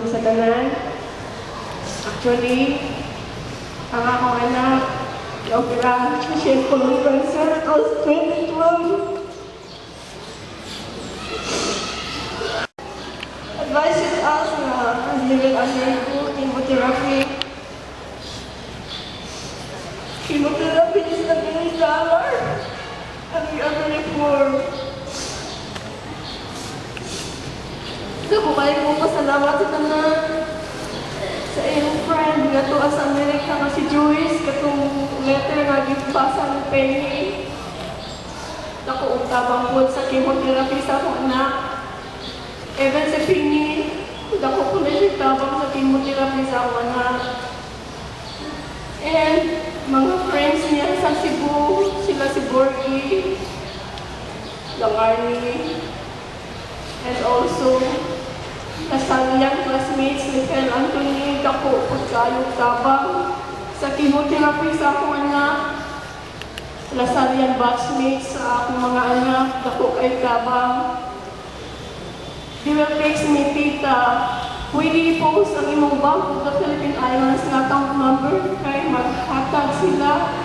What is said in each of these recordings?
sa tanan. Actually, ang akong anak, operahan siya colon cancer as 2012. Advices us na he will undergo chemotherapy. Chemotherapy is not $1 and we are very poor. Dako kayo po pasalamat sa tanan sa iyong friend nga to sa Amerika nga si Joyce katong letter nga gibasa ng Penny. Dako utabang po sa chemotherapy sa akong anak. Even sa Penny, dako po na siya tabang sa chemotherapy sa akong anak. And mga friends niya sa Cebu, sila si Borgie, Langarni, and also kasaliang classmates ni Fel Anthony, dako po kayong tabang sa chemotherapy sa akong anak. Lasalian batchmates sa akong mga anak, dako kay tabang. They will text me, tita, pwede i-post ang imong bank of the Philippine Islands nga account number kay maghatag sila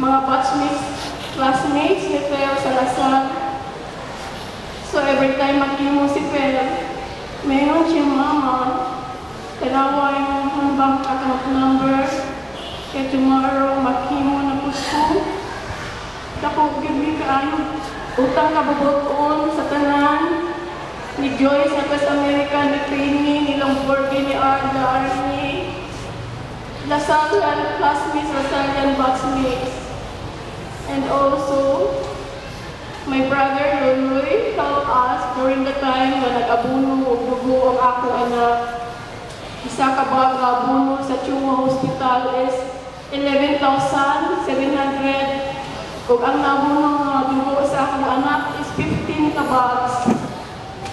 mga batchmates, classmates ni Fel sa Lasal. So every time mag-imo si Fel, mayroon siya mama, tanawa yung bank account number, kaya tomorrow mag-imo na po ko. Dako, gabi kaayo, utang kababoton sa tanan, ni Joyce at West America, ni Penny, ni Lamborghini, ni Arda, Arnie, Lasalian classmates, Lasalian batchmates. And also, my brother Loloy helped us during the time na nag-abuno o dugo ang ako anak. Isa ka bag abuno sa Chuma Hospital is 11,700 ug ang nabuno nga dugo sa akong anak is 15 ka bags.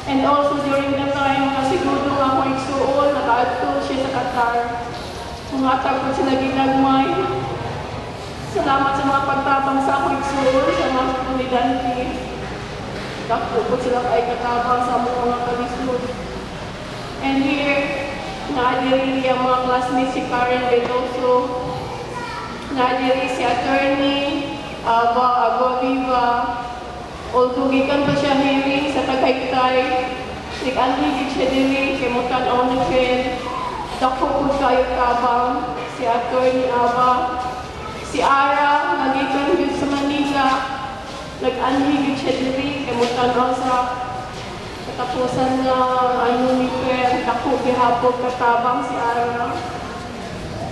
And also during the time kasi gudo ako igsuol, nakaadto siya sa Qatar. Umatag ko sila ginagmay. Salamat sa mga pagtabang sa ako igsuol, sa mga komunidante. Dako po sila ay katabang sa mga kalisod. And here, naadiri ang mga classmates si Karen Bedoso, naadiri si attorney Ava Agoliva. Although gikan pa siya hearing sa Tagaytay, nag-anhigit siya dili, kay Mutan ni Fel, dako po kayo tabang, si attorney Ava. Si Ara, nagikan yun sa Manila, nag-anhigit siya dili, kay Mutan sa katapusan na ni Fel, dako gihapon katabang si Ara.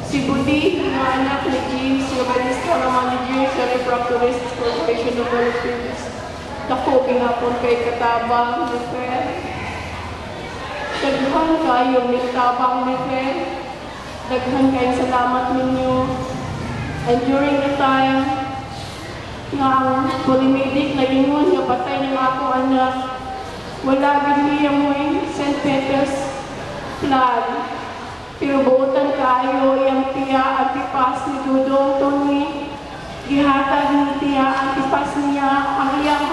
Si Budi, mga anak ni James, yung Balista na manager sa Refractories Corporation of Philippines. Dako gihapon kay katabang ni Fel. Daghan kayo ni katabang ni Fel. Daghan kayo salamat ninyo. And during the time nga ang polimedic na gingon nga patay ng ako anak, wala gini mo St. Peter's plan. Pero buotan kayo yung tiya antipas ni Dudong Tony. Gihatag ni tiya antipas niya ang iyang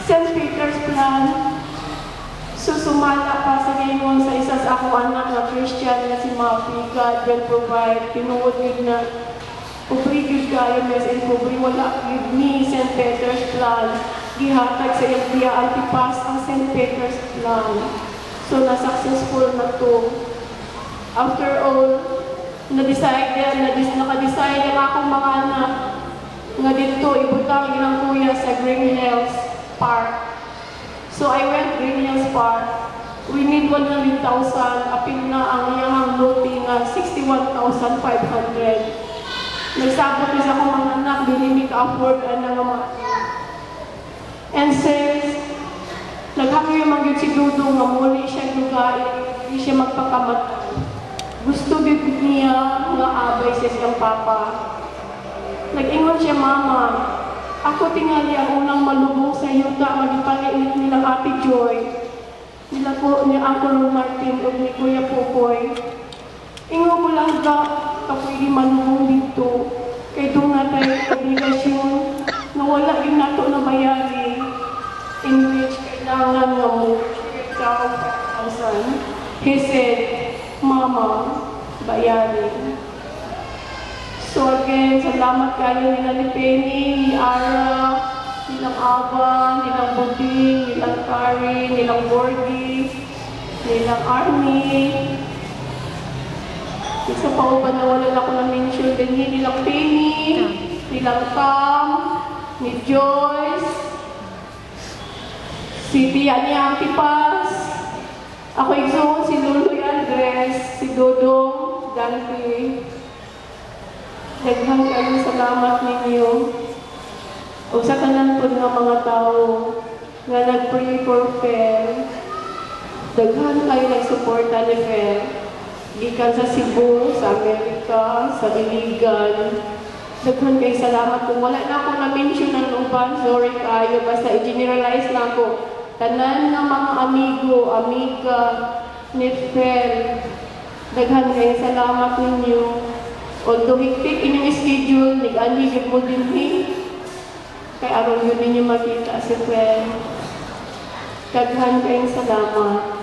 St. Peter's plan. Susumala pa sa gingon sa isa sa ako anak na Christian na si Mafi. God will provide. Tinuod yun na pubrigid kayo, mes in pubri, wala yun ni St. Peter's plan. Gihatag sa iyang tiya antipas ang St. Peter's plan. So na-successful na to. After all, naka-decide ang akong mga anak nga dito ibutang ilang kuya sa Green Hills Park. So I went Green Hills Park. We need 100,000. Apil na ang iyang lote nga 61,500. Nagsabot niya sa akong mga anak, dili mi ka-afford na nga mga. And since naghangyo mag-yun si Dudong nga muli siya lugain, hindi siya magpakamat. Gusto gid niya nga abay sa siyang papa. Nag-ingon siya, mama, ako tingali ang unang malubong sa yuta magipalit nilang Ate Joy. Nila po ni Uncle Martin o ni Kuya Popoy. Ingon mo lang ka pwede malubong dito. Kaya doon nga tayo obligasyon na wala yung nato na bayari in which kailangan nga mo ikaw, asan. He said, Mama, bayanin. So again, salamat kayo nila ni Penny, ni Ara, nilang Aba, nilang Buding, nilang Kari, nilang Borgie, nilang Army. Isa pa ko pa nawalan ako ng mention din nilang Penny, nilang Cam, ni Joyce, si Tia ni Antipas, ako Igsoon, si Luluy Andres, si Dodong, Dante. Daghang kayo salamat ninyo. O sa kanan po ng mga tao nga nag-pray for Fel, daghan kayo nagsuporta ni Fel. Gikan sa Cebu, sa Amerika, sa Iligan. Daghan kayo salamat. Kung wala na ako na-mention ng uban, sorry kayo. Basta i-generalize na ako. Tanan ng mga amigo, amiga, ni Fel. Daghan kayo salamat ninyo. Although higpit inyong schedule, nag-anhigit mo din kaya aron yun ninyo makita si Fel. Daghan kayong salamat.